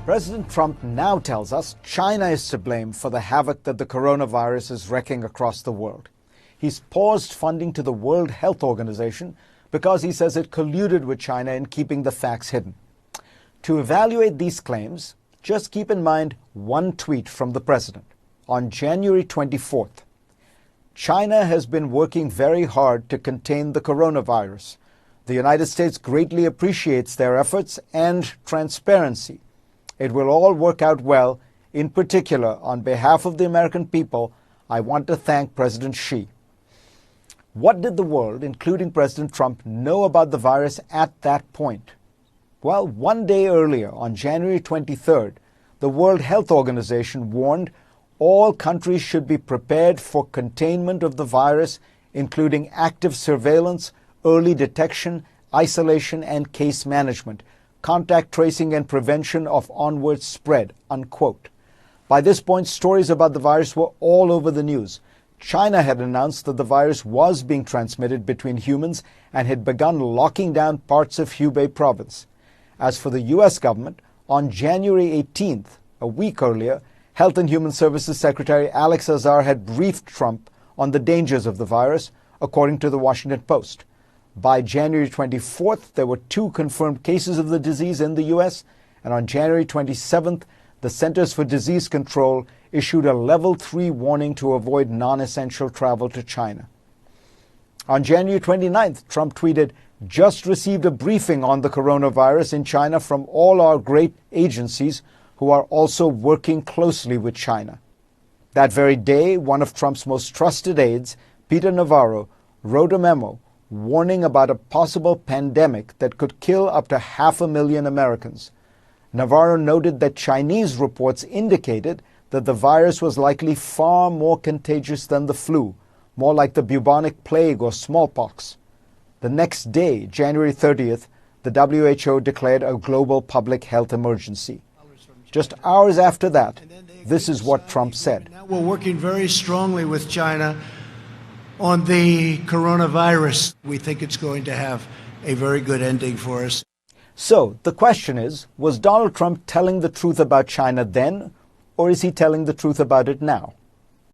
President Trump now tells us China is to blame for the havoc that the coronavirus is wreaking across the world. He's paused funding to the World Health Organization because he says it colluded with China in keeping the facts hidden. To evaluate these claims, just keep in mind one tweet from the president on January 24th. China has been working very hard to contain the coronavirus. The United States greatly appreciates their efforts and transparency. It will all work out well. In particular, on behalf of the American people, I want to thank President Xi. What did the world, including President Trump, know about the virus at that point? Well, one day earlier, on January 23rd, the World Health Organization warned all countries should be prepared for containment of the virus, including active surveillance, early detection, isolation, and case management, contact tracing and prevention of onward spread, unquote. By this point, stories about the virus were all over the news. China had announced that the virus was being transmitted between humans and had begun locking down parts of Hubei province. As for the U.S. government, on January 18th, a week earlier, Health and Human Services Secretary Alex Azar had briefed Trump on the dangers of the virus, according to the Washington Post. By January 24th, there were 2 confirmed cases of the disease in the U.S., and on January 27th, the Centers for Disease Control issued a Level 3 warning to avoid non-essential travel to China. On January 29th, Trump tweeted, "Just received a briefing on the coronavirus in China from all our great agencies who are also working closely with China." That very day, one of Trump's most trusted aides, Peter Navarro, wrote a memo warning about a possible pandemic that could kill up to 500,000 Americans. Navarro noted that Chinese reports indicated that the virus was likely far more contagious than the flu, more like the bubonic plague or smallpox. The next day, January 30th, the WHO declared a global public health emergency. Just hours after that, this is what Trump said. Now we're working very strongly with China on the coronavirus. We think it's going to have a very good ending for us. So the question is, was Donald Trump telling the truth about China then, or is he telling the truth about it now?